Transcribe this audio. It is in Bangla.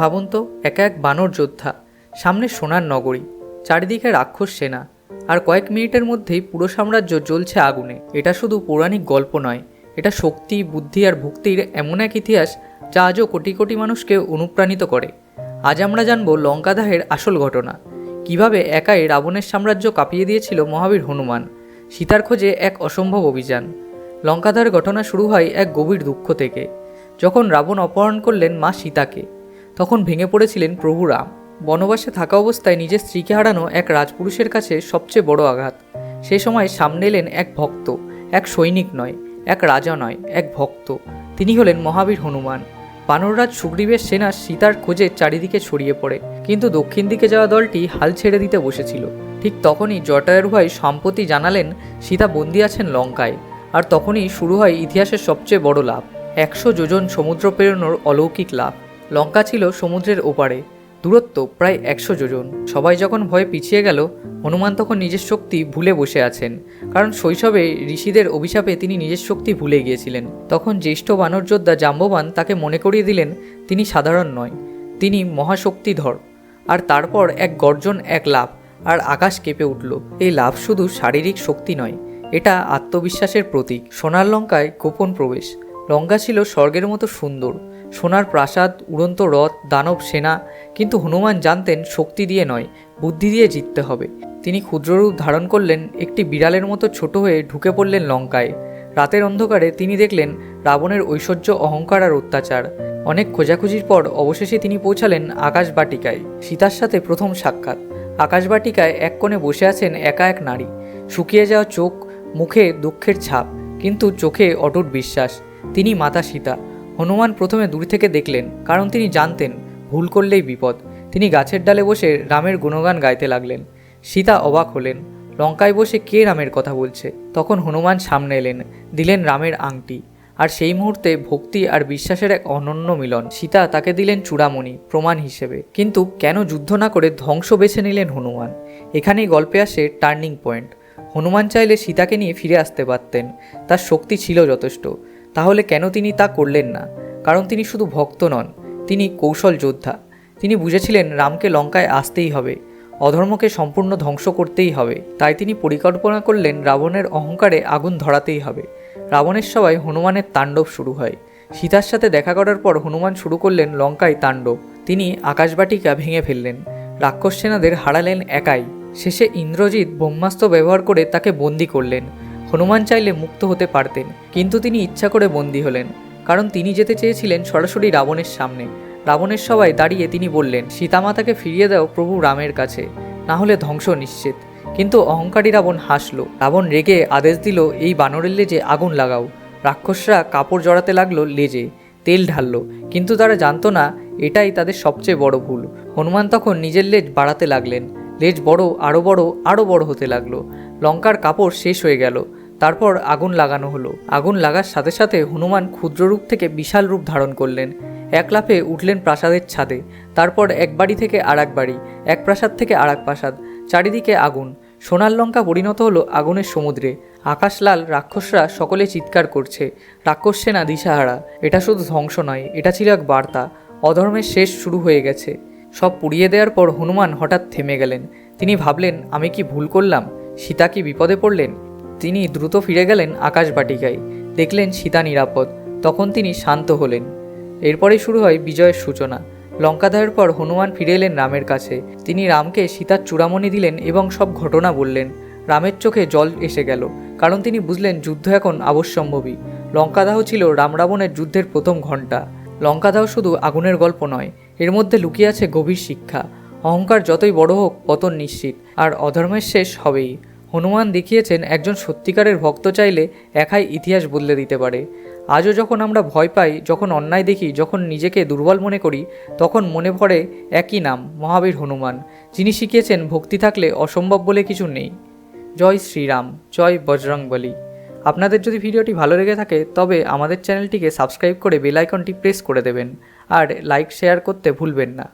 ভাবুন তো, একা এক বানর যোদ্ধা, সামনে সোনার নগরী, চারিদিকে রাক্ষস সেনা, আর কয়েক মিনিটের মধ্যেই পুরো সাম্রাজ্য জ্বলছে আগুনে। এটা শুধু পৌরাণিক গল্প নয়, এটা শক্তি, বুদ্ধি আর ভক্তির এমন এক ইতিহাস যা আজও কোটি কোটি মানুষকে অনুপ্রাণিত করে। আজ আমরা জানব লঙ্কাদাহের আসল ঘটনা, কিভাবে একাই রাবণের সাম্রাজ্য কাঁপিয়ে দিয়েছিল মহাবীর হনুমান, সীতার খোঁজে এক অসম্ভব অভিযান। লঙ্কাদাহের ঘটনা শুরু হয় এক গভীর দুঃখ থেকে। যখন রাবণ অপহরণ করলেন মা সীতাকে, তখন ভেঙে পড়েছিলেন প্রভু রাম। বনবাসে থাকা অবস্থায় নিজের স্ত্রীকে হারানো এক রাজপুরুষের কাছে সবচেয়ে বড় আঘাত। সে সময় সামনে এলেন এক ভক্ত, এক সৈনিক নয়, এক রাজা নয়, এক ভক্ত। তিনি হলেন মহাবীর হনুমান। বানররাজ সুগ্রীবের সেনা সীতার খোঁজে চারিদিকে ছড়িয়ে পড়ে, কিন্তু দক্ষিণ দিকে যাওয়া দলটি হাল ছেড়ে দিতে বসেছিল। ঠিক তখনই জটায়ুর ভাই সম্পত্তি জানালেন সীতা বন্দী আছেন লঙ্কায়। আর তখনই শুরু হয় ইতিহাসের সবচেয়ে বড় লাভ, 100 যোজন সমুদ্র পেরোনোর অলৌকিক লাভ। লঙ্কা ছিল সমুদ্রের ওপারে, দূরত্ব প্রায় 100 যোজন। সবাই যখন ভয়ে পিছিয়ে গেল, হনুমান তখন নিজের শক্তি ভুলে বসে আছেন, কারণ শৈশবে ঋষিদের অভিশাপে তিনি নিজের শক্তি ভুলে গিয়েছিলেন। তখন জ্যেষ্ঠ বানর যোদ্ধা জাম্ববান তাকে মনে করিয়ে দিলেন তিনি সাধারণ নয়, তিনি মহাশক্তিধর। আর তারপর এক গর্জন, এক লাফ, আর আকাশ কেঁপে উঠল। এই লাফ শুধু শারীরিক শক্তি নয়, এটা আত্মবিশ্বাসের প্রতীক। সোনার লঙ্কায় গোপন প্রবেশ। লঙ্কা ছিল স্বর্গের মতো সুন্দর, সোনার প্রাসাদ, উড়ন্ত রথ, দানব সেনা। কিন্তু হনুমান জানতেন শক্তি দিয়ে নয়, বুদ্ধি দিয়ে জিততে হবে। তিনি ক্ষুদ্ররূপ ধারণ করলেন, একটি বিড়ালের মতো ছোট হয়ে ঢুকে পড়লেন লঙ্কায়। রাতের অন্ধকারে তিনি দেখলেন রাবণের ঐশ্বর্য, অহংকার আর অত্যাচার। অনেক খোঁজাখুঁজির পর অবশেষে তিনি পৌঁছালেন আকাশবাটিকায়। সীতার সাথে প্রথম সাক্ষাৎ। আকাশবাটিকায় এক কোণে বসে আছেন একা এক নারী, শুকিয়ে যাওয়া চোখ, মুখে দুঃখের ছাপ, কিন্তু চোখে অটুট বিশ্বাস। তিনি মাতা সীতা। হনুমান প্রথমে দূর থেকে দেখলেন, কারণ তিনি জানতেন ভুল করলেই বিপদ। তিনি গাছের ডালে বসে রামের গুণগান গাইতে লাগলেন। সীতা অবাক হলেন, লঙ্কায় বসে কে রামের কথা বলছে? তখন হনুমান সামনে এলেন, দিলেন রামের আংটি। আর সেই মুহূর্তে ভক্তি আর বিশ্বাসের এক অনন্য মিলন। সীতা তাকে দিলেন চূড়ামণি, প্রমাণ হিসেবে। কিন্তু কেন যুদ্ধ না করে ধ্বংস বেছে নিলেন হনুমান? এখানেই গল্পে আসে টার্নিং পয়েন্ট। হনুমান চাইলে সীতাকে নিয়ে ফিরে আসতে পারতেন, তার শক্তি ছিল যথেষ্ট। তাহলে কেন তিনি তা করলেন না? কারণ তিনি শুধু ভক্ত নন, তিনি কৌশল যোদ্ধা। তিনি বুঝেছিলেন রামকে লঙ্কায় আসতেই হবে, অধর্মকে সম্পূর্ণ ধ্বংস করতেই হবে। তাই তিনি পরিকল্পনা করলেন রাবণের অহংকারে আগুন ধরাতেই হবে। রাবণের সভায় হনুমানের তাণ্ডব শুরু হয়। সীতার সাথে দেখা করার পর হনুমান শুরু করলেন লঙ্কায় তাণ্ডব। তিনি আকাশবাটিকা ভেঙে ফেললেন, রাক্ষস সেনাদের হারালেন একাই। শেষে ইন্দ্রজিৎ ব্রহ্মাস্ত্র ব্যবহার করে তাকে বন্দী করলেন। হনুমান চাইলে মুক্ত হতে পারতেন, কিন্তু তিনি ইচ্ছা করে বন্দী হলেন, কারণ তিনি যেতে চেয়েছিলেন সরাসরি রাবণের সামনে। রাবণের সভায় দাঁড়িয়ে তিনি বললেন, সীতামাতাকে ফিরিয়ে দাও প্রভু রামের কাছে, না হলে ধ্বংস নিশ্চিত। কিন্তু অহংকারী রাবণ হাসল। রাবণ রেগে আদেশ দিল, এই বানরের লেজে আগুন লাগাও। রাক্ষসরা কাপড় জড়াতে লাগলো লেজে, তেল ঢাললো, কিন্তু তারা জানতো না এটাই তাদের সবচেয়ে বড় ভুল। হনুমান তখন নিজের লেজ বাড়াতে লাগলেন। লেজ বড়, আরও বড় হতে লাগলো। লঙ্কার কাপড় শেষ হয়ে গেল। তারপর আগুন লাগানো হলো। আগুন লাগার সাথে সাথে হনুমান ক্ষুদ্র রূপ থেকে বিশাল রূপ ধারণ করলেন। এক লাফে উঠলেন প্রাসাদের ছাদে। তারপর এক বাড়ি থেকে আর এক বাড়ি, এক প্রাসাদ থেকে আর এক প্রাসাদ। চারিদিকে আগুন। সোনার লঙ্কা পরিণত হলো আগুনের সমুদ্রে। আকাশ লাল, রাক্ষসরা সকলে চিৎকার করছে, রাক্ষস সেনা দিশাহারা। এটা শুধু ধ্বংস নয়, এটা ছিল এক বার্তা, অধর্মের শেষ শুরু হয়ে গেছে। সব পুড়িয়ে দেওয়ার পর হনুমান হঠাৎ থেমে গেলেন। তিনি ভাবলেন, আমি কি ভুল করলাম? সীতা কি বিপদে পড়লেন? তিনি দ্রুত ফিরে গেলেন আকাশবাটিকায়। দেখলেন সীতা নিরাপদ। তখন তিনি শান্ত হলেন। এরপরেই শুরু হয় বিজয়ের সূচনা। লঙ্কাদাহের পর হনুমান ফিরে এলেন রামের কাছে। তিনি রামকে সীতার চূড়ামণি দিলেন এবং সব ঘটনা বললেন। রামের চোখে জল এসে গেল, কারণ তিনি বুঝলেন যুদ্ধ এখন অবশ্যম্ভাবী। লঙ্কাদাহ ছিল রাম রাবণের যুদ্ধের প্রথম ঘণ্টা। লঙ্কাদাহ শুধু আগুনের গল্প নয়, এর মধ্যে লুকিয়ে আছে গভীর শিক্ষা। অহংকার যতই বড় হোক, পতন নিশ্চিত, আর অধর্মের শেষ হবেই। হনুমান দেখিয়েছেন একজন সত্যিকারের ভক্ত চাইলে একাই ইতিহাস বদলে দিতে পারে। আজও যখন আমরা ভয় পাই, যখন অন্যায় দেখি, যখন নিজেকে দুর্বল মনে করি, তখন মনে পড়ে একই নাম, মহাবীর হনুমান, যিনি শিখিয়েছেন ভক্তি থাকলে অসম্ভব বলে কিছু নেই। জয় শ্রীরাম, জয় বজরংবলী। আপনাদের যদি ভিডিওটি ভালো লেগে থাকে তবে আমাদের চ্যানেলটিকে সাবস্ক্রাইব করে বেল আইকনটি প্রেস করে দেবেন, আর লাইক শেয়ার করতে ভুলবেন না।